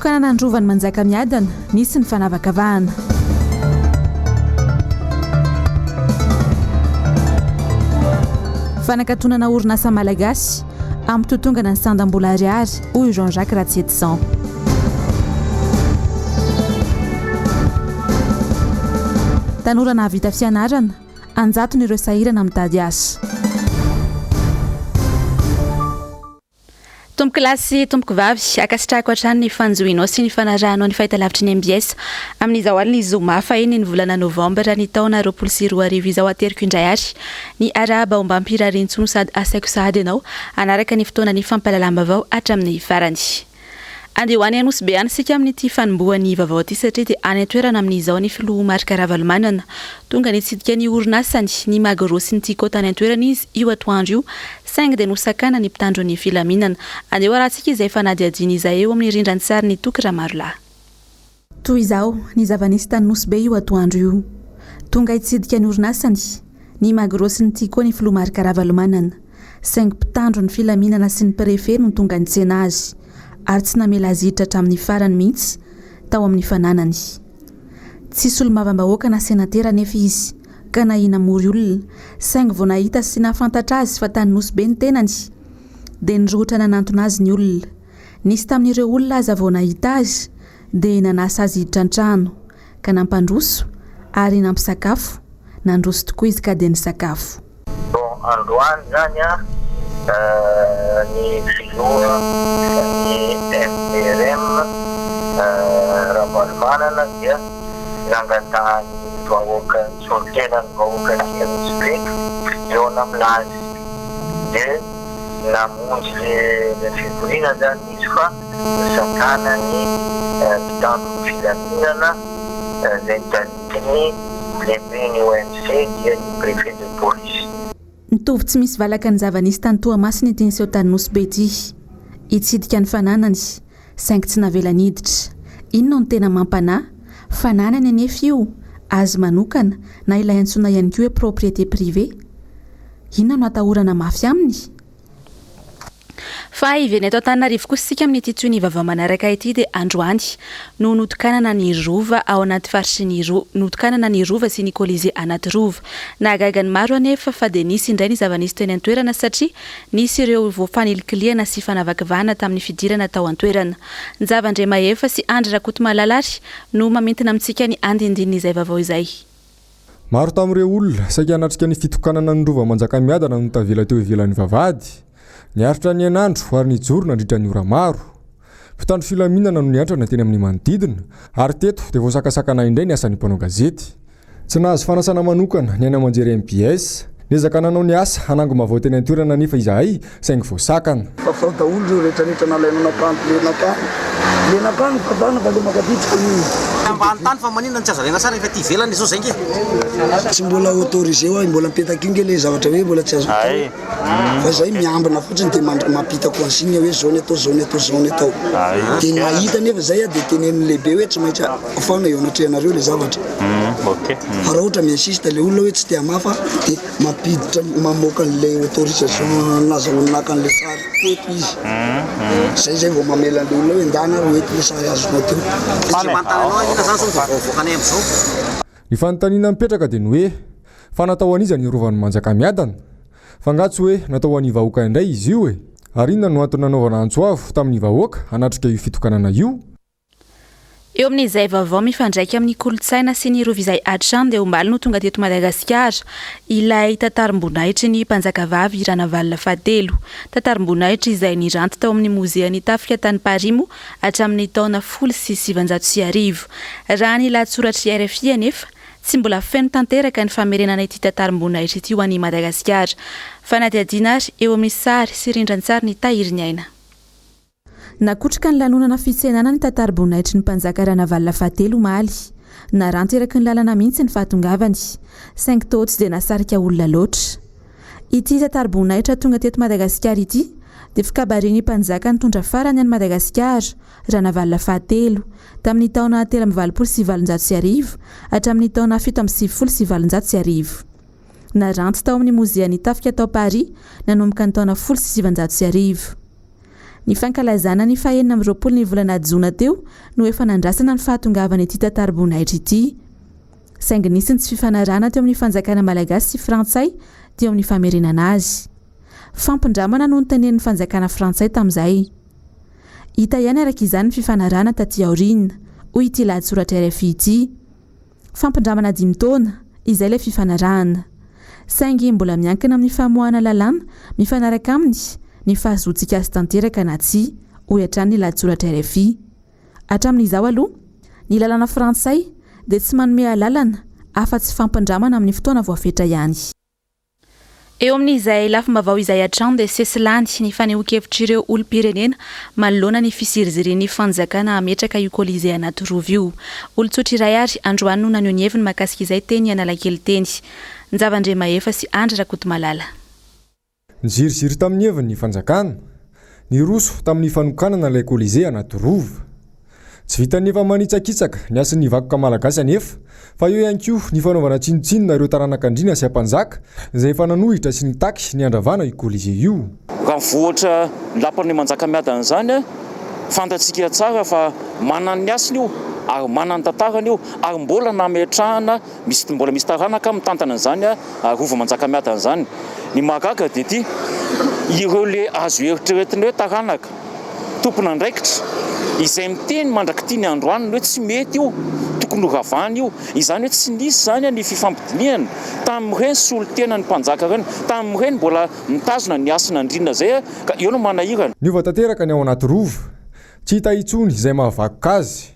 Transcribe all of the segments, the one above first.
fitokanana androvany manjaka miadana nisy ny fanavakavahana. Fanakatonana orinasa malagasy amin'ny totongana ny sandam-bola ariary hoy Jean-Jacques Ratsetsan. Tanora nahavita fianarana anjatony ireo sahirana mitady asa. Tomboky lasy tomboky vavy akasitrahako hatrany ny fanjohinao sy ny fanarahanao ny fahitalavitry ny MBS amin'izao alina izy zoma fahiny ny volana Novambra ny taona 2024 izao ateriko indray ary ny RAVALOMANANA Mbs sady asaiko sahady ianao anaraka ny fotoana ny fampalalam-bavao hatramin'ny farany. Andeha ho any anosy be any sika amin'ity fanombohan'ny vaovao ity satria dia any an-toerana amin'izao ny filoha-marika RAVALOMANANA tonga nitsidika ny orinasany ny magro sy ny tiko tany an-toerana izy io atoandro io saingy dia nosakana ny mpitandro ny filaminana. Andeha ho arahantsika izay fanadiadiana izay eo amin'ny rindran'ny sary ny toky Ramarolahy. Toy izao ny zava-nisy tany nosy be io atoandro io tonga hitsidika ny orinasany ny magro sy ny tiko ny filoha-marika RAVALOMANANA saingy mpitandro ny filaminana sy ny prefet no tonga nitsena azy ary tsy namela azy hiditra hatramin'ny farany mihitsy tao amin'ny fananany. Tsisy olo-mavambahoaka na senatera nefa izy ka nahina mory olona saingy vao nahita sy nahafantatra azy fa tany nosy be ny tenany dia nirohitra nanantona azy ny olona. Nisy tamin'ireo olona aza vao nahita azy dia nanasa azy hiditra an-trano ka nampandroso ary nampisakafo nandroso tokoa izy ka dia nisakafo. Androany zany ny filoha ny FIANARANA RAVALOMANANA dia nangatahany vahoaka solitenany vahoaka ny Nosbe eo amin'azy dia namonjy le fivoriana zany izy fa sakana ny mpitandro ny filaminana izay tadidiny lehibe ny OMC dia ny préfet de police. Nitovy tsy misy valaka ny zava-nisy tany Toamasina ity niseo tany Nosbe ity hitsidika ny fananany saingy tsy navela niditra. Inona no tena mampanahy? Fananany anefa io azy manokana na ilay antsoina ihany koa hoe propriété privée. Inona no atahorana mafy aminy? Fa iveny ato Antananarivo kosa sika amin'ny ity ny vaovao manaraka ity dia androany no notokanana ny rova ao anaty faritry ny notokanana ny rova sy ny kolizé anaty rova. Nahagaga ny maro anefa fa dia nisy indray ny zava-nisy teny an-toerana satria nisy ireo voafanilikiliana sy fanavakavahana tamin'ny fidirana tao an-toerana. Ny zavandre mahefa sy Andry Rakotomalalary no mamintina amintsika ny andindinina izay vaovao izay. Maro tamin'ireo olona saika hanatrika ny fitokanana ny rova manjaka miadana no tavela teo ivelan'ny vavahady. Niaritra ny anandro ary nijoro nandritra ny ora maro. Mpitandro filaminana no niantrana teny amin'ny manodidina ary teto dia voasakasakana indray ny asan'ny mpanao gazety. Tsy nahazo fanasana manokana ny any amanjery MBS niezaka nanao ny asa hanango mavao teny an-toerana nefa izahay saingy voasakana. Fa daholo ireo rehetrarehetra nalainao lenapano fabana fa le makaditsika ny ambany tany fa maninona tsy azalaina tsara efa ty ivelany izao zay nge tsy mbola autorisé ho mbola mipetaka inge le zavatra hoe mbola tsy azo fa zay miambina fotsiny dia mampita consigne hoe zone atao dia nahita nefa zay dia tenen'ny lehibe hoe tsy maintsy afaona eo anatrehanareo le zavatra fa raha ohatra miinsiste le olona hoe tsy tia mafa dia mampiditra mamoaka an'le autorisation nazahoanaka an'le sary teto izy zay vao mamela an'le olona hoe ndana ro ety le sary azonao teo. Ny fanontaniana mipetraka dia ny hoe fa natao an'iza ny rovan'ny manjaka miadana fa ngatsy hoe natao an'ny vahoaka indray izy io ary inona no antony nanaovana antsoavo tamin'ny vahoaka hanatrika io fitokanana io. Eo amin'izay vaovao mifandraika amin'ny kolontsaina sy ny rova izay hatrany dia omaly no tonga teto Madagasikara ilay tantarim-boninahitry ny mpanjakavavy Ranavalona fahatelo. Tantarim-boninahitry izay niranty tao amin'ny mozean'ny tafika tany Parimo hatramin'ny taona 1990. Raha ny lahatsoratry RFI anefa tsy mbola feno tanteraka ny famerenana ity tantarim-boninahitry ity ho an'i Madagasikara. Fanadihadiana ary eo amin'ny sary sy rindran-tsary ny tahiry ny aina. Nakotrika ny lanonana fitsenana ny tantarim-boninahitry ny mpanjaka Ranavalona fahatelo omaly. Naranty eraky ny lalana mihitsy ny fahatongavany saingy toa tsy dia nasarika olona loatra. Ity tantarim-boninahitra tonga teto Madagasikara ity dia fikabarin'ny mpanjaka nitondra farany any Madagasikara Ranavalona fahatelo tamin'ny taona 327 hatramin'ny taona 770. Naranty tao amin'ny mozean'ny tafika tao Paris nanomboka ny taona 1700. Ny fankalazana ny fahenina amin'ny 20 ny volana Jona teo no efa nandrasana ny fahatongavana ity tantara-boninahitra ity. Saingy nisy ny tsy fifanarana teo amin'ny fanjakana malagasy sy frantsay teo amin'ny famerenana azy. Fampindramana no nitenen'ny fanjakana frantsay tamin'izay. Hita ihany araka izany ny fifanarana taty aoriana hoy ity lahatsoratra RFI ity. Fampindramana 5 taona izay ilay fifanarahana. Saingy mbola miankina amin'ny famoahana lalàna mifanaraka aminy ny fahazoantsika azy tanteraka na tsy hoy hatrany ny lahatsoratra RFI. Hatramin'izao aloha ny lalàna frantsay dia tsy manome lalàna afa-tsy fampindramana amin'ny fotoana voafetra ihany. Eo amin'izay lafim-baovao izay hatrany dia Sesilany ny fanehoan-kevitr'ireo olom-pirenena manoloana ny fisirizirian'ny fanjakana ametraka io Colisée anaty Rova io. Olon-tsotra iray ary androany no naneho ny heviny mahakasika izay teny Analakely teny. Nzava-ndrema efa sy Andry Rakotomalala. Niziriziry tamin'ny heviny ny fanjakana, ny roso tamin'ny fanokanana ilay Colisée anaty Rova. Tsy vita nefa manitsakitsaka ny asan'ny vakoka malagasy anefa, fa eo ihany koa ny fanaovana tsinotsinona ireo taranak'andriana sy ampanjaka izay efa nanohitra sy nitaky ny andravana io Colisée io. Raha vohatra lapan'ny manjakamiadana izany fantatsika tsara fa manana ny asiny io ary manana ny tantarany io ary mbola nametrahana mbola misy taranaka mitantana izany rova manjakamiadana izany. Ny mahagaga dia ity ireo le azo eritreretina hoe taranaka tompona andraikitra izay miteny mandrakity ny androany hoe tsy mety io tokony ravany io, izany hoe tsy nisy zany ny fifampidiniana tamin'ireny solon-tena ny mpanjaka ireny, tamin'ireny mbola mitazona ny asina andrina zay ka eo no manahirana. Niova tanteraka ny ao anaty Rova, tsy hita intsony izay mahavakoka azy.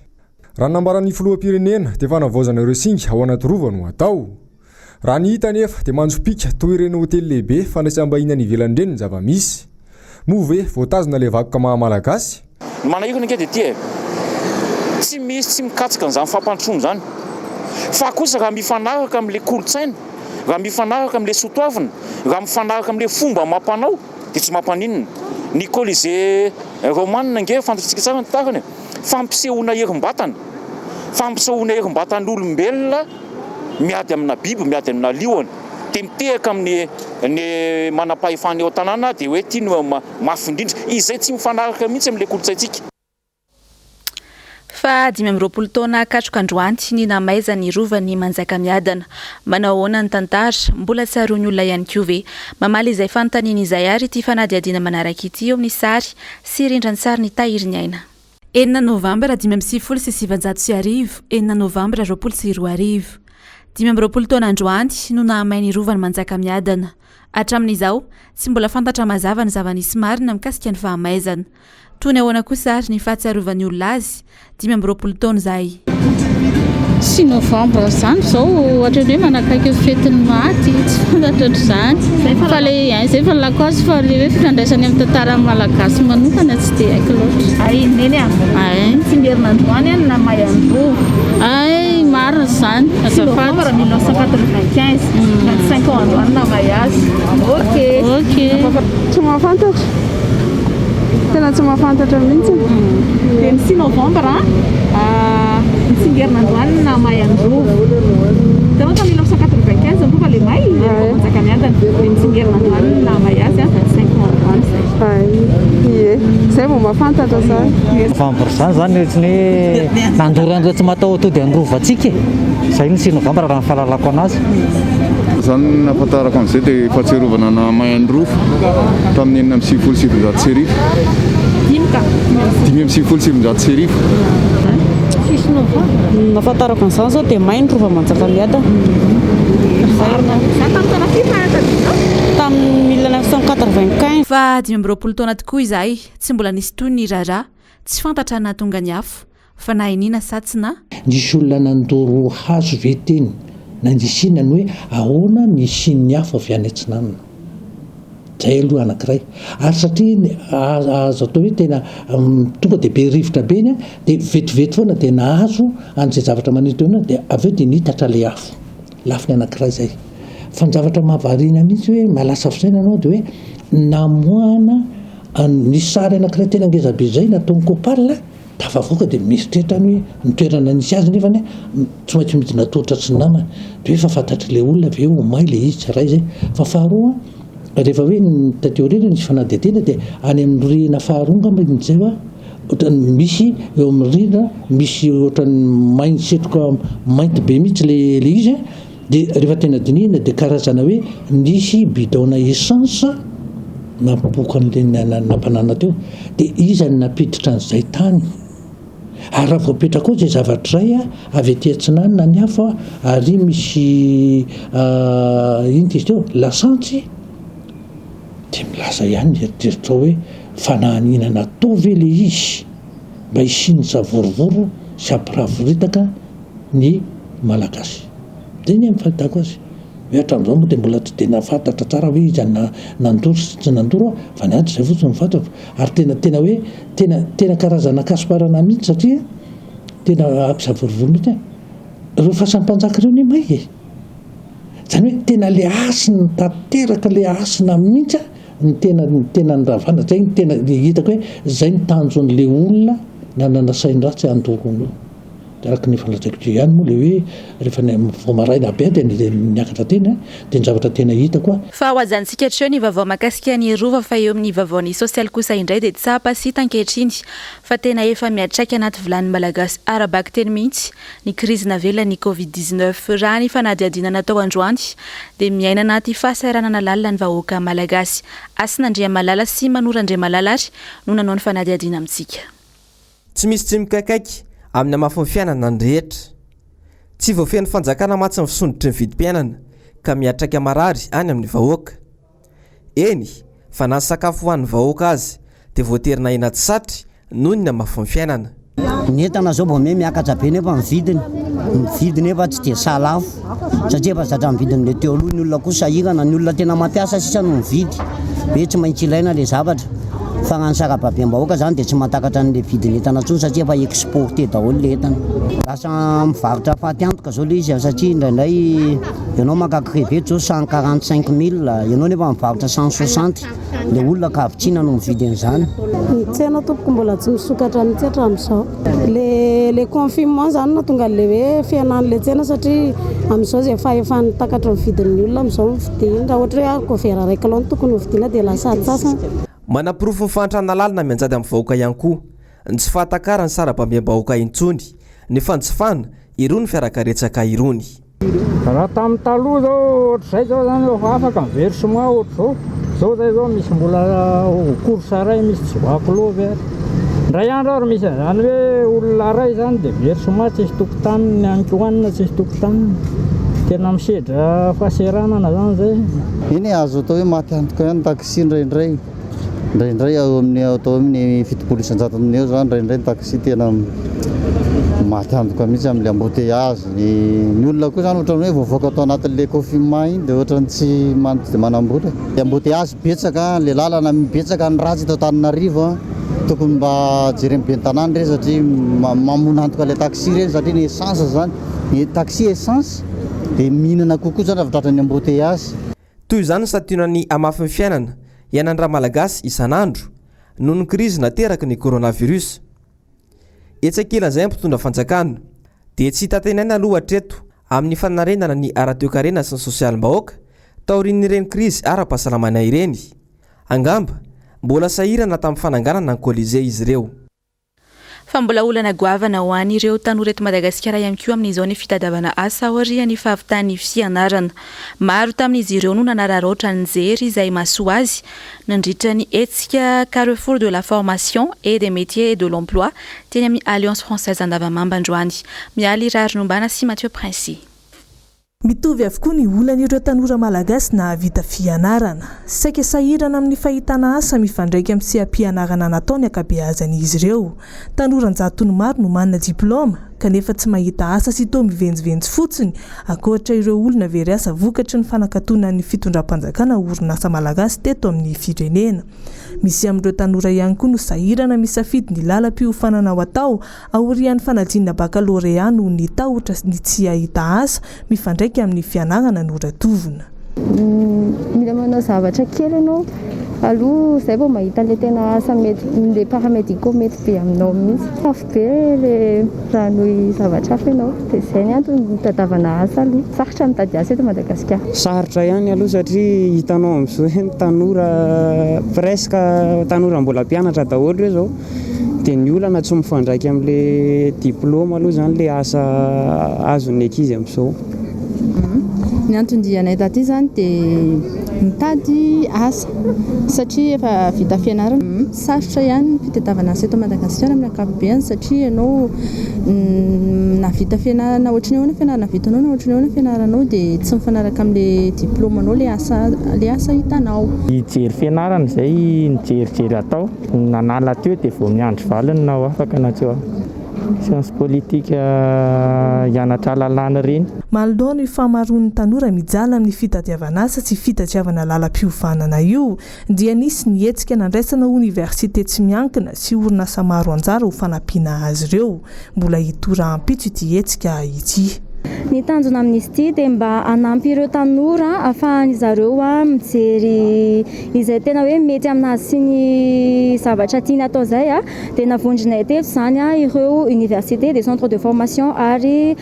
Raha nambaran'ny filoham-pirenena dia fanavaozana ireo singa ao anaty Rova no atao. Raha ny hita nefa dia manjopika toy ireny hotely lehibe fandraisam-bahiny any ivelany ireny ny zava-misy. Moa ve voatazona ilay vakoka mahamalagasy? Manahirana anke dia ity tsy misy tsy mikatsika an'izany fampantrono zany. Fa kosa raha mifanaraka amin'ilay kolotsaina, raha mifanaraka amin'ilay soatoavina, raha mifanaraka amin'ilay fomba mampanao dia tsy mampaninona. Ny Colisée romanina nge fantatsika tsara ny tarany fampisehoana herim-batana, fampisehoana herim-batan'olombelona miady amina biby, miady amina liona, dia mitehaka amin'ny manam-pahefana eo tanàna dia hoe ity no mafindrindra izay tsy mifanaraka mihitsy amin'ilay kolotsaintsika. Fa 20 taona katroka androany ny nahamaeza ny rovan'ny manjakamiadana. Manao ahoana ny tantara mbola tsy aroany olona ihany koa ve. Mamaly izay fanontaniana izay ary ity fanadihadiana manaraka ity eo amin'ny sary sy rindran'ny sary ny tahiry ny aina. 9 Novambra 1970 9 Novambra 2020 20 taona androany no nahamay ny rovan'ny manjakamiadana. Hatramin'izao tsy mbola fantatra mazava ny zava-nisy marina mikasika ny fahamaizana. Toy ny ahoana kosa ary ny fahatsiarovany olona azy 20 taona izay. 6 Novambra izany zao ohatrany hoe manakaiky fetiny maty tsy fantatra ohatr'izany. Fa le zay fa lakaozy fa le hoe fifandraisany amin'ny tantara malagasy manokana tsy dia haiko loatra. Ay neny a. Tsy ngerinandroany any na may andro. Ay marina izany. Novambra 1995. 25 ans androany na may azy. Ok. Tsy mahafantatra. Tena tsy mahafantatra mihitsy. Dia ny 6 Novambra nitsingerinandroany na may andro. Tao ta 1995 mbola le may manjakamiadana dia nitsingerinandroany na may azy 25 ans androany zay. Zay vao mahafantatra zany. Novambra zany ohatrany hoe nandorandro tsy matahoatody androvatsika. Zay ny 6 Novambra raha fahalalako anazy. Zany nafatarako amin'izay dia fahatsiarovana na may androva tamin'ny 1970 sy arivo. 1970 sy arivo. Nafatarako an'izany zao dia may ny rova manjakamiadana. Tamin'ny 1995. Fa 20 taona tokoa izay tsy mbola nisy toy ny rara tsy fantatra na tonga ny afo fa na inina satsina. Nisy olona nandoro hazo ve teny nandisinany hoe ahoana ny sin'ny hafa avy any antsinanana. Zay aloha anankiray ary satria azo atao hoe tena tonga dia be rivotra be iny dia vetivety foana dia nahazo an'izay zavatra manito ena dia avy eo dia nitatra le afo lafiny anankiray zay. Fa ny zavatra mahavariana mihitsy hoe malasa fisaina anao dia hoe namoahana ny sary anankiray tena ngezabe zay nataon'ny kopalina tafavoaka dia mieritreritra ny hoe nitoerana nisy azy nefa tsy maintsy midina tohatra sy namana dia hoe fa fantatry le olona avy eo may le izy tsaray zay. Fa faharoa rehefa hoe tateorina nisy fanadidina dia any amin'ny rihana faharonga zay hoa ohatrany misy eo amin'ny rihana misy ohatrany mainy setroka mainty be mihitsy le izy dia rehefa tena dinihina dia karazana hoe nisy bidona essence napoka an'le nampanana teo dia izany napiditra an'izay tany ary raha voapetra koa zay zavatra ray avy aty Antsinanana ny hafa ary misy ino izy teo lasantsy dia milaza ihany eritreritao hoe fanahinana atao ve le izy mba hisiny savorovoro sy ampiravoritaka ny malagasy zay ny amin'ny fahitako azy hoe hatramin'izao moa dia mbola tsy dia nafantatra tsara hoe izy nandoro sy tsy nandoro fa ny ady zay fotsiny mifantatro ary tena hoe tena karazana kasparana mihitsy satria tena ampisavorovoro mihitsy reo fahasampanjaka ireo ny may zany hoe tena le asina tanteraka le asina mihitsy ny tena ny ravana zay ny tena hitako hoe zay ny tanjon'le olona nanana sainy ratsy andorony araka ny falazaiko ihany moa le hoe rehefa vao maraina be dia niakatra tena dia ny zavatra tena hita koa fa ho azantsika hatreo ny vaovao mahakasika ny rova fa eo amin'ny vaovaony sosialy kosa indray dia tsapasita ankehitriny fa tena efa miatraika anaty vilany malagasy arabaka teny mihitsy ny krizy navelany covid-19 raha ny fanadihadiana natao androany dia miaina anaty fahasahiranana lalina ny vahoaka malagasy asin'andria malala sy manorandria malala ary no nanao ny fanadihadiana amintsika tsy misy tsy mikakaiky amin'ny amafon'ny fiainana ny rehetra tsy voafeny fanjakana matsy ny fisondrotry ny vidim-piainana ka miatraka marary any amin'ny vahoaka eny fa na ny sakafo ho an'ny vahoaka azy dia voaterina inaty satry noho ny amafon'ny fiainana ny entana zao mba miakatra be nefa mividiny efa tsy dia salafo satria efa zatra mividiny le teo aloha ny olona koa sahirana ny olona tena mampiasa sisa no mividy hoe tsy maintsy ilaina le zavatra fa gnany sakababe-mbahoaka zany dia tsy mahatakatra n'le vidiny entana tsony satria efa exporté daholo le entana lasa mivarotra faty-antoka zao le izy satria indraindray ianao makakirevety zao 145 000 ianao nefa mivarotra 160 le olona ka avitsiana no mividy an'izany ny tsena tompoko mbola tsy misokatra mihitsy hatramin'izao le confinement zany no tonga le hoe fianan'le tsena satria amin'izao zay efa nitakatra mividin'ny olona amin'izao mividiny raha ohatra hoe arkovera raika aloha no tokony mividiana dia lasa atsasana manapirofo ny fahantrana lalina mianjady amin'ny vahoaka ihany koa ny tsy fahatakara ny sarababem-bahoaka intsony ny fanjifana irony fiarakaretsaka irony raha tamin'ny taloha zao ohatr'izay zao zany efa afaka mivery somoa ohatr'izao zao zay zao misy mbola korsa ray misy tsy voako lovy ary ndray andro ary misy zany hoe olona ray zany dia very somoa tsisy tokotaniny ankohanina tsisy tokotaniny tena misedra fahaseranana zany zay iny azo atao hoe maty antoka ihany taxi indraindray atao amin'ny fitopolo isan-jatony eo zany indraindray taxi tena maty antoka mihitsy amin'le embouteillage ny olona koa zany ohatrany hoe voavoaka atao anatin'le confinement iny dia ohatrany tsy dia manambotra embouteillage betsaka le lalana mibetsaka ny ratsy eto Antananarivo tokony mba jereny be ny tanàna reny satria mamona antoka le taxi reny satria ny essence zany ny taxi essence dia mihinana kokoa zany avitratra ny embouteillage toy izany sationany amafin'ny fiainana ianan'ny malagasy isan'andro noho ny krizy nateraky ny coronavirus etsakelan'izay ampitondra fanjakana dia tsy hitatenaina aloha hatreto amin'ny fanarenana ny ara-toekarena sy ny sosialim-bahoaka taorian'ireny krizy ara-pahasalamana ireny angamba mbola sahirana tamin'ny fananganana ny kolizea izy ireo fa mbola olana goavana ho an'ireo tanora eto Madagasikara ihany koa amin'izao ny fitadiavana asa aorian'ny fahavitany fianarana maro tamin'izy ireo no nanararaotra ny jery izay mahasoa azy nandritra ny hetsika Carrefour de la formation et des métiers et de l'emploi teny amin'ny Alliance française Novambra androany mialy rarinombana sy Mathieu Princy mitovy avokoa ny olan'ireo tanora malagasy nahavita fianarana saika sahirana amin'ny fahitana asa mifandraika amin'ny seha-pianarana nataony akabeazan'izy ireo tanoran-jatony maro no manana diplôma kanefa tsy mahita asa sy toa mivenjivenjy fotsiny ankoatra ireo olona very asa vokatry ny fanakatonan'ny fitondram-panjakana orinasa malagasy teto amin'ny firenena misy amin'ireo tanora ihany koa no sahirana misafidy ny lalam-piofanana ho atao aorian'ny fanadinana bakalorea noho ny tahotra ny tsy ahita asa mifandraika amin'ny fianarana noratovina mila manao zavatra kely ianao aloha zay vao mahita le tena asa mety le paramédicaux mety be aminao mihitsy safy be le raha nohy zavatra hafa ianao dia zay ny antony mitadiavana asa aloha sarotra mitady asa eto Madagasikara. Sarotra ihany aloha satria hitanao amin'izao hoe tanora presque tanora mbola mpianatra daholo hoe zao dia ny olana tsy mifandraiky amin'le diplôma aloha zany le asa azon'ny ankizy amin'izao. Ny antony taty zany dia mitady asa satria efa vita fianarana sarotra ihany fitadiavana asa eto Madagasikara amin'ny ankapobeny satria ianao na vita fianarana ohatry ny ahoana fianarana vitanao na ohatry ny ahoana fianaranao dia tsy mifanaraka amin'le diplômanao le asa hitanao. Hijery fianarana izay nijerijery atao nanala teo dia vao miandry valiny na afaka na teo science politique hianatra lalàna reny. Maloha ny famaroan'ny tanora mijala amin'ny fitadiavana asa sy fitadiavana lalam-piovanana io dia nisy nihetsika nandraisana université tsy miankina sy orinasa maro anjara ho fanampiana azy ireo. Mbola hitora ampitso ity hetsika ity. Ny tanjona amin'izy ity dia mba hanampy ireo tanora ahafahan'izy ireo mijery izay tena hoe mety aminazy sy ny zavatra tiany atao izay dia navondrina teto izany ireo université des centres de formation ary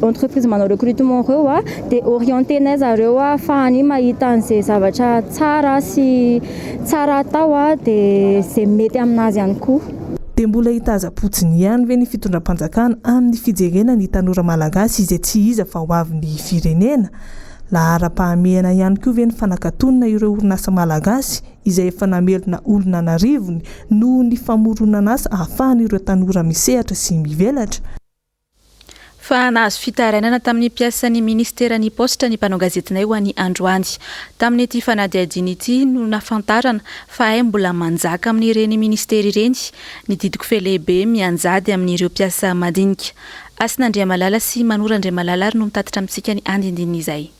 entreprise manao recrutement ireo dia orientenay zareo ahafahany mahita an'izay zavatra tsara sy tsara atao dia izay mety aminazy ihany koa. Dia mbola hitaza-potsiny ihany ve ny fitondram-panjakana amin'ny fijerena ny tanora malagasy izay tsy iza fa ho avin'ny firenena. Lahara-pahamehana ihany koa ve ny fanakatonana ireo orinasa malagasy izay efa namelona olona narivony noho ny famoronana asa ahafahan'ireo tanora misehatra sy mivelatra. Fa nahazo fitarainana tamin'ny mpiasan'ny ministeran'ny posta ny mpanao gazetinay ho an'ny androany. Tamin'ny ity fanadihadiana ity no nafantarana fa mbola manjaka amin'ireny ministera ireny ny didiko felehibe mianjady amin'ireo mpiasa madinika. Asin'Andriamalala sy Manoran'Andriamalala ary no mitatitra amintsika ny andindinin'izay.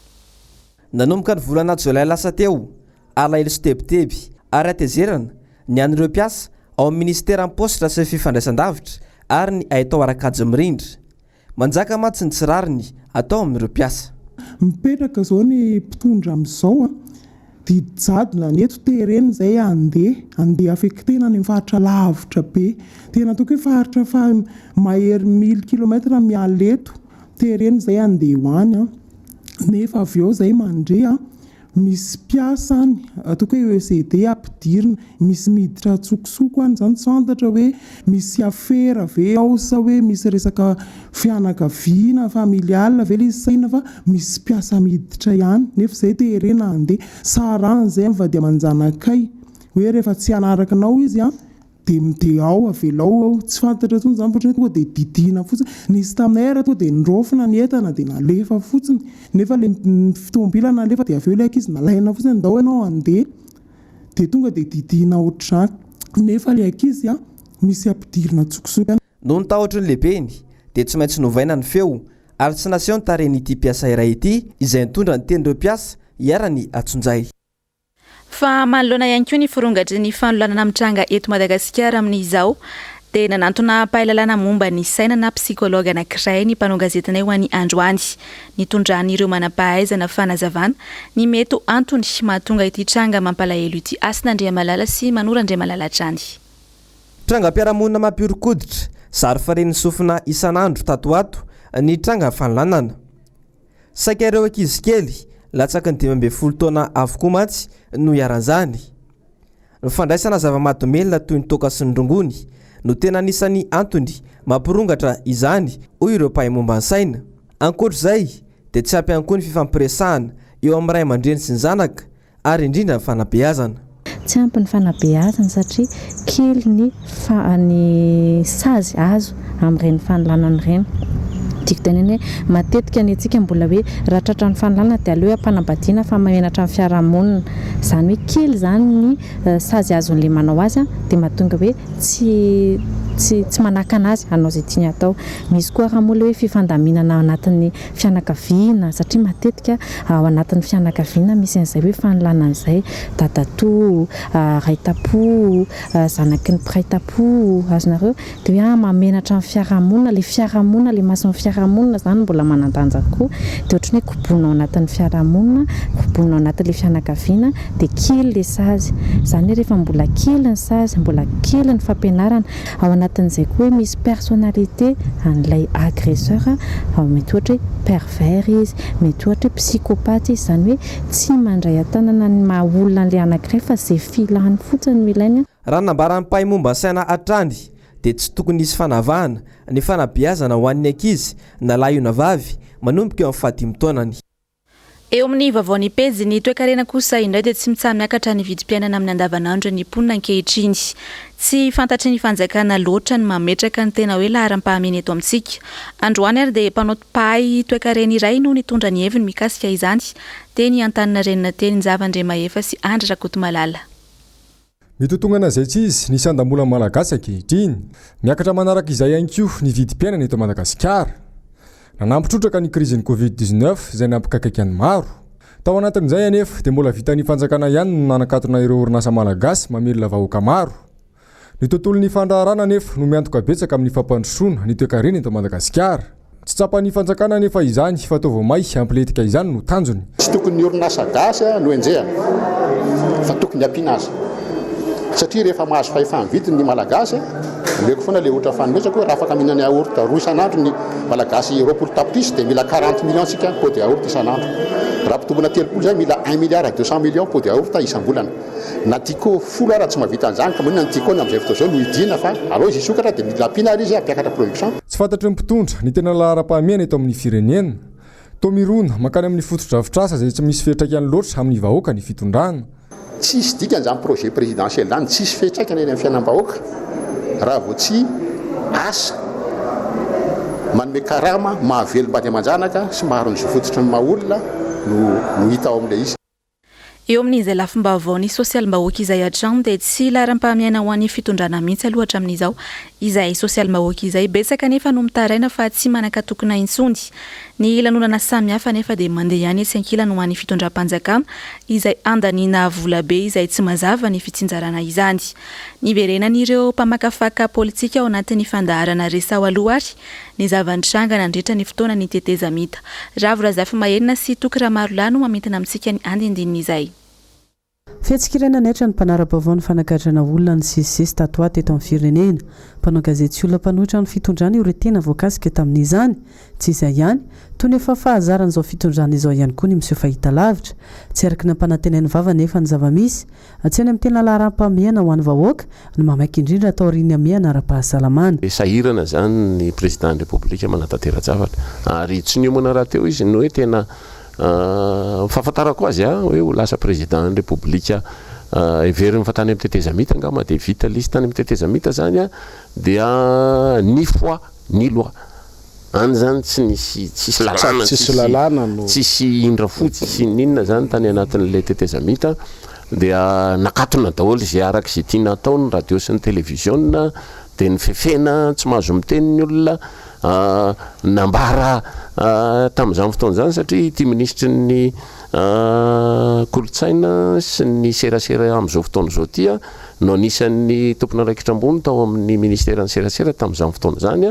Nanomboka ny volana Jolay lasa teo, alahelo sy tebiteby ary atezerana ny an'ireo mpiasa ao amin'ny ministeran'ny posta sy fifandraisan-davitra ary ny ahitao arakajy mirindra. Manjaka matsy ny tsirariny atao amin'ireo mpiasa. Mipetraka zao ny mpitondra amin'izao dia jadona ny eto terena izay andeha afektena ny faritra lavitra be. Tena toa hoe faritra fa mahery 1000 km miala eto terena izay andeha hoany nefa avy eo izay mandre misy mpiasany toa hoe OECD ampidirina misy miditra tsokosoko any izany santatra hoe misy afera ve ao sa hoe misy resaka fianakaviana familiala ve ilay saina fa misy mpiasa miditra ihany nefa izay terena andeha sarana izay mivady amanjanakay hoe rehefa tsy hanaraka anao izy dia ao avelao ao tsy fantatra tsony izany fotrany tonga dia didina fotsiny nisy taminay ara tonga dia nirofina ny entana dia nalefa fotsiny nefa le fitombila nalefa dia aveo ilay ankizy nalaina fotsiny ndao ianao andeha dia tonga dia didina ohatr'izany nefa ilay ankizy misy ampidirina tsokosoko. Noho ny tahotra ny lehibeny dia tsy maintsy novaina ny feo ary tsy naseho ny taren'ity mpiasa iray ity izay nitondra ny tenyireo mpiasa hiara-ny Atsonjay. Fa manoloana ihany koa ny forongatry ny fanolorana mitranga eto Madagasikara amin'izao dia nanantona pahalalana momba ny saina na psikologa anankiray ny mpanao gazetinay ho an'ny androany nitondran'ireo manam-pahaizana fanazavana ny mety antony mahatonga ity tranga mampalahelo ity. Asin'Andriamalala sy Manoran'Andriamalala trany. Trangam-piarahamonina mampiorokoditra zary faren'ny sofina isan'andro tatoato ny tranga fanolanana. Saika ireo ankizy kely latsaky ny 12 taona avokoa matsy no iaran'izany. Ny fandraisana zava-mahadomelina toy ny toka sy ny rongony no tena anisan'ny antony mampirongatra izany hoy ireo mpahay momba ny saina. Ankoatr'izay dia tsy ampy ihany koa ny fifampiresahana eo amin'ny ray aman-dreny sy ny zanaka ary indrindra ny fanabeazana. Tsy ampy ny fanabeazana satria kely ny sazy azo amin'ireny fanolanana ireny. Tiako taneny hoe matetika ny antsika mbola hoe raha tratra ny fanolanana dia aleo ampanambadiana fa mamenatra ny fiarahamonina. Izany hoe kely izany ny sazy azon'ilay manao azy dia mahatonga hoe tsy tsy manaka anazy anao zay tiany atao. Misy koa raha mola hoe fifandaminana anatin'ny fianakaviana satria matetika ao anatin'ny fianakaviana misy an'izay hoe fanolana an'izay dadatoa, raitapo, zanaky ny piraitapo azonareo dia hoe mamenatra ny fiarahamonina, le fiarahamonina le mason'ny fiarahamonina zany mbola manandanja koa dia ohatrany hoe koboana ao anatin'ny fiarahamonina, koboana ao anatin'le fianakaviana dia kely le sazy. Zany hoe rehefa mbola kely ny sazy, mbola kely ny fampianarana ao anatin'izay koa hoe misy personnalité an'ilay agresseur, mety ohatra hoe pervers izy, mety ohatra hoe psychopathe izy, zany hoe tsy mandray atanana ny maha-olona an'ilay anankiray fa izay filahany fotsiny no ilainy. Raha nambaran'ny mpahay momba saina atrany dia tsy tokony hisy fanavahana ny fanabeazana ho an'ny ankizy na lahy io na vavy manomboka eo amin'ny fahadimy taonany. Eo amin'ny vaovao pejy ny toe-karena kosa indray dia tsy mitsaha-miakatra ny vidim-piainana amin'ny andavanandro ny mponina ankehitriny. Tsy fantatry ny fanjakana loatra ny mametraka ny tena hoe laharam-pahameny eto amintsika. Androany ary dia mpanao-pahay toe-karena iray no nitondra ny heviny mikasika izany dia ny Antaninarenina teny ny Zavandre Mahefa sy Andry Rakotomalala. Mitotongana izay tsy izy nisy andamola malagasy ankehitriny miakatra manaraka izay ihany koa ny vidim-piainana eto Madagasikara. Nanampitrotraka ny krizin'ny Covid-19 izay nampikakaiky ny maro. Tao anatin'izay anefa dia mbola vitan'ny fanjakana ihany no nanakatona ireo orinasa malagasy mamelona vahoaka maro. Ny tontolon'ny fandraharana anefa no miantoka betsaka amin'ny fampandrosoana ny toe-karena eto Madagasikara. Tsy tsapan'ny fanjakana anefa izany fa tao vao may ampiletika izany no tanjony. Tsy tokony ny orinasa gasy no enjehana fa tokony ampiana azy. Satria rehefa mahazo fahefany vidiny ny malagasy meko foana le ohatra fanomezako hoe raha afaka mihinana yaourt roa isan'andro ny malagasy 20 tapitrisa dia mila 40 millions sika pot de yaourt isan'andro. Raha mpitombona 30 zay mila 1 milliard 200 millions pot de yaourt isam-bolana. Na tiko folo raha tsy mahavita an'izany ka monina ny tiko amin'izay fotoana izao no hidina fa allo izy sokatra dia mila ampiana ary izy ampiakatra production. Tsy fantatry ny mpitondra ny tena laharam-pahamehana eto amin'ny firenena. Tomirona mankany amin'ny fotodrafitrasa izay tsy misy fiantraikany loatra amin'ny vahoaka ny fitondrana. Tsisy dikany zany projet présidentiel zany tsisy fiantraikany eny amin'ny fiainam-bahoaka raha vao tsy asa manome karama mahavelom-bady aman-janaka sy maharon'ny fototra ny maha-olona no hita ao amin'ilay izy. Eo amin'izay lafim-baovao ny sosialim-bahoaka izay hatrano dia tsy laharam-pahamehana ho an'ny fitondrana mihitsy aloha hatramin'izao. Izay sosialim-bahoaka izay betsaka nefa no mitaraina fa tsy manakatokona intsony. Ny lanonana samihafa nefa dia mandeha ihany sy ankilany ho an'ny fitondram-panjakana izay andaniana vola be izay tsy mazava ny fitsinjarana izany. Niverenan'ireo mpamakafaka politika ao anatin'ny fandaharana resao aloha ary ny zavan-tranga nandritra ny fotoana ny tetezamita. Ravorazafy maherina sy toky Ramarolano mamentana amintsika ny andindinin'izay. Fihetsikirana netra ny mpanara-baovao ny fanagadrana olona ny sisisy tatoaty eto amin'ny firenena. Mpanao gazety sy olona mpanohitra ny fitondrana io retena voakasika tamin'izany. Tsy izay ihany, toy ny efa fahazaran'izao fitondrana izao ihany koa ny miseho fahita lavitra. Tsy araka ny mpanantenany vava nefa ny zava-misy. Tsy any amin'ny tena laharam-pahamehana ho an'ny vahoaka no mamaky indrindra atao aoriana amehana ara-pahasalamana. Sahirana zany ny président de république manatantera-javatra ary tsy niomana raha teo izy no hoe tena fahafantarako azy hoe ho lasa président de république everiny fa tany amin'ny tetezamita angamba dia vita lista tany amin'ny tetezamita zany dia ny foi ny loi any zany tsy nisy tsisy lalàna tsisy indra fotsy sy ninona zany tany anatin'ilay tetezamita dia nakatona daholo izay araka izay tiana atao ny radio sy ny télévision dia ny fefena tsy mahazo miteny ny olona nambara tamin'izany fotoana zany satria ity ministry ny kolotsaina sy ny serasera amin'izao fotoana izao ty no anisan'ny tompona raikitra-mbony tao amin'ny ministère ny serasera tamin'izany fotoana zany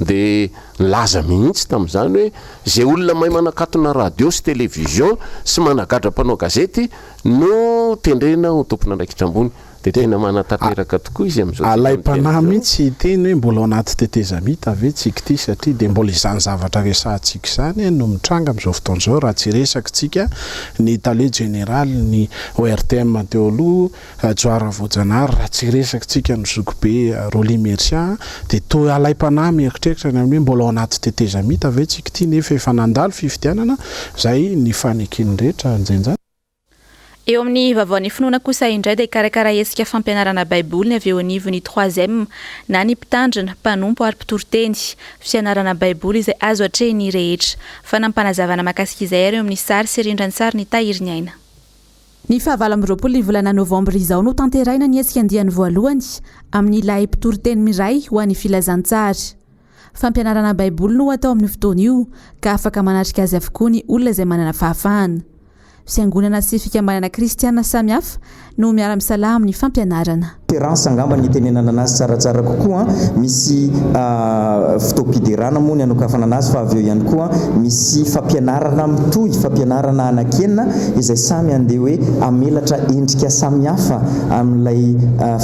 dia laza mihitsy tamin'izany hoe izay olona mahay manakatona radio sy télévision sy managadra mpanao gazety no tendrena ho tompona raikitra-mbony. Dia tena manatanteraka tokoa izy amin'izao. Alaim-panahy mihitsy teny hoe mbola ao anaty tetezamita ve tsika ity satria dia mbola izany zavatra resahantsika izany no mitranga amin'izao fotoana izao raha tsy resaka tsika ny tale général ny ORTM teo aloha Joara Voajanahary raha tsy resaka tsika ny zokobe Roly Mercian dia toa alaim-panahy mieritreritra ny amin'ny hoe mbola ao anaty tetezamita ve tsika ity nefa efa nandalo fifidianana izay ny fanekeny rehetra njenjany. Eo amin'ny vaovao ny finoana kosa indray dia karakara hesika fampianarana baiboly ny avy eo anivon'ny 3e na ny mpitandrina mpanompo ary mpitoroteny fianarana baiboly izay azo hatreny rehetra. Fa nampanazavana makasika izay eo amin'ny sary sy rindran-tsary ny tahiry ny aina. Ny fahavalo amby roapolo ny volana novambra izao no tanteraina ny hetsika andiany voalohany amin'ny ilay mpitoroteny miray ho an'ny filazantsary. Fampianarana baiboly no atao amin'ny fotoana io ka afaka manatrika azy avokoa ny olona izay manana fahafahana. Fiangonana sy fikambanana kristiana samihafa no miara-misalaha amin'ny fampianarana. Terence angamba ny tenenana anazy tsaratsara kokoa misy fotoam-pidirana moa ny anokafana anazy fa avy eo ihany koa misy fampianarana mitohy fampianarana anakenina izay samy andeha hoe amelatra endrika samihafa amin'ilay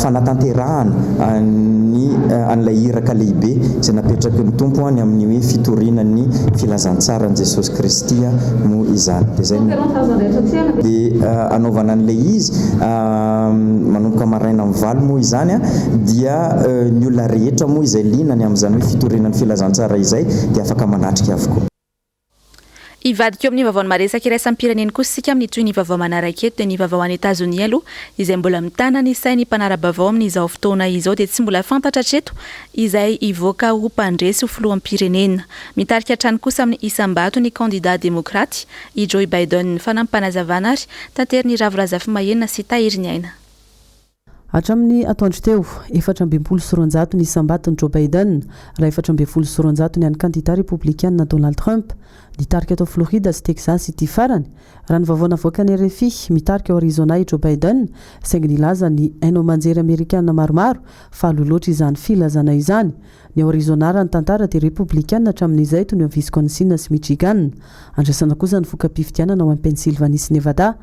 fanatanterahana an'ilay iraka lehibe izay napetraky ny tompo any amin'ny hoe fitorinan'ny filazantsara ny Jesosy Kristy moa izany. Dia anaovana an'ilay izy manomboka maraina amin'ny valo moa izany dia ny olona rehetra moa izay linany amin'izany hoe fitorinan'ny filazantsara izay dia afaka manatrika avokoa. Ivadika eo amin'ny vaovao maresaka iraisam-pirenena kosa isika amin'ny toy ny vaovao manaraka eto dia ny vaovao any Etazonia aloha izay mbola mitana ny sainy mpanara-baovao amin'izao fotoana izao dia tsy mbola fantatra hatreto izay ivoaka ho mpandresy ho filoham-pirenena. Mitarika hatrany kosa amin'ny isam-bato ny candidat démocrate i Joe Biden ny fanampanazavana ary tanteriny Ravirazafy Mahenina sy Tahiry Niaina. Hatramin'ny atoandro teo 420 ny isam-bato ny Joe Biden raha 420 ny an'ny candidat républicain Donald Trump nitarika ato Florida sy Texas ity farany raha ny vaovao navoaka ny RFI mitarika ao Arizona i Joe Biden saingy nilaza ny hainao manjery Amerikana maromaro fa aloloatra izany filazana izany. Ny ao Arizona raha ny tantara dia républicain hatramin'izay toy ny ao Wisconsin sy Michigan. Andrasana kosa ny foka-pifidianana ao Pennsylvanie sy Nevada.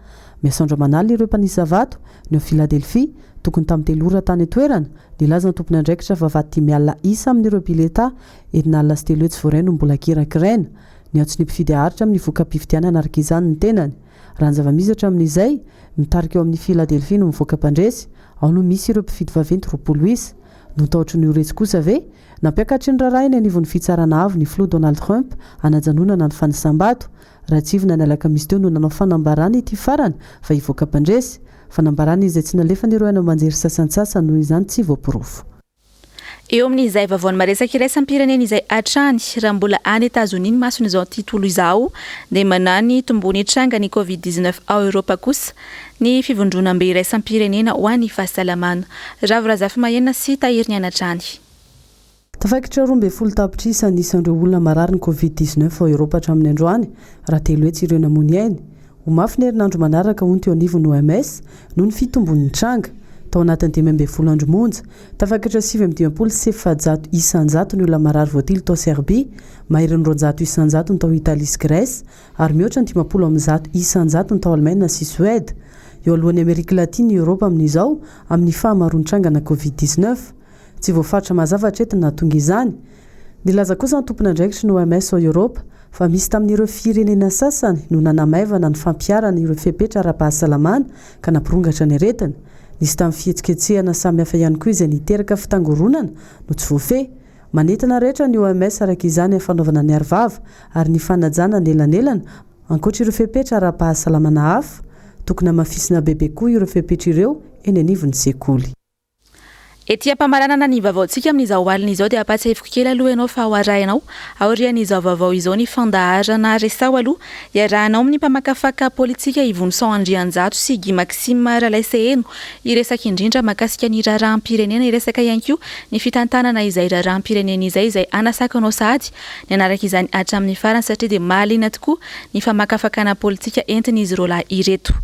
Miasandro manala ireo mpanisa vato ny ao Philadelphie tokony tamin'ny telora tany atoerana nilaza ny tompony andraikitra vavady miala isa amin'ireo bileta entina alina sy telo etsy voaraino mbola kirakiraina. Ny antso ny mpifidy aharitra amin'ny voka-pifidianana araka izany ny tenany. Raha ny zava-misy amin'izay mitarika eo amin'ny Philadelphie no mivoaka mpandresy ao no misy ireo mpifidy vaventy 20 isa. No taotry ny oretsy kosa ve nampiakatry ny raharaha ny anivon'ny fitsarana avy ny filoha Donald Trump anajanonana ny fanisam-bato. Raha tsivona ny alaka misy teo no nanao fanambarana ity farany fa hivoaka mpandresy. Fanambarana izay tsy nalefa nireo hainao manjery sasantsasany noho izany tsy voaporofo. Eo amin'izay vaovao maresaka iraisam-pirenena izay hatrany raha mbola any Etazonia ny mason'izao tontolo izao dia manany tombony tranga ny Covid-19 ao Europa kosa ny fivondronam-be iraisam-pirenena ho an'ny fahasalamana. Ravirazafy Mahenina sy Tahiry Niaina hatrany. Tafaikitra 12 tapitrisa anisan'ireo olona marary ny Covid-19 ao Europa hatramin'ny androany raha telo etsy ireo namony ainy. Ho mafy ny herinandro manaraka hono teo anivon'ny OMS noho ny fitombon'ny tranga. Tao anatin'ny 12 andro monja tafakatra 720 isanjato ny olona marary voatily tao Serbia, maherin'ny 200 isanjato ny tao Italia sy Grèce ary mihoatra ny 50 isanjato ny tao Allemagne sy Suède. Eo alohan'ny Amerika Latiny ny Europa amin'izao amin'ny fahamaroan'ny trangana Covid-19 tsy voafatra mazava hatreto nahatonga izany. Nilaza kosa ny tompony andraikitry ny OMS ao Europa fa misy tamin'ireo firenena sasany no nanamaivana ny fampiarana ireo fepetra ara-pahasalamana ka nampirongatra ny aretina. Nisy tamin'ny fihetsiketsehana samihafa ihany koa izay niteraka fitangoronana no tsy voafeh. Manentana rehetra ny OMS araka izany amin'ny fanaovana ny arivava ary ny fanajana nelanelana ankoatra ireo fepetra ara-pahasalamana hafa tokony hamafisina bebe koa ireo fepetra ireo eny anivon'ny sekoly. Ety ampamaranana ny vaovaontsika amin'izao alina izao dia apatsahiviko kely aloha ianao fa hoarahinao aorian'izao vaovao izao ny fandaharana resao aloha iarahanao amin'ny mpamakafaka politika Ivonson Andrianjato sy Guy Maxime Ralaiseheno iresaka indrindra mahakasika ny raharaham-pirenena iresaka ihany koa ny fitantanana izay raharaham-pirenena izay anasakanao sahady ny anaraka izany hatramin'ny farany satria dia mahaliana tokoa ny famakafakana politika entin'izy ireo lahy ireto.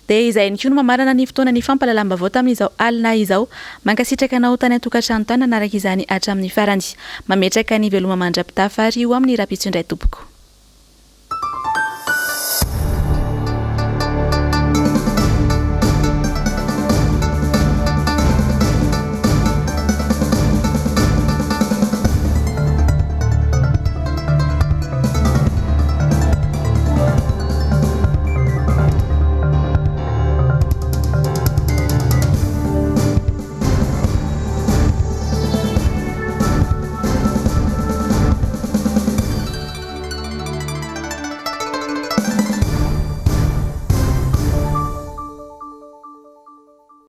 Dia izay ny koa no mamarana ny fotoana ny fampalalam-baovao tamin'izao alina izao mankasitraka anao tany an-tokantrano tany nanaraka izany hatramin'ny farany mametraka ny veloma mandra-pitafa ary io amin'ny rapitso indray tompoko.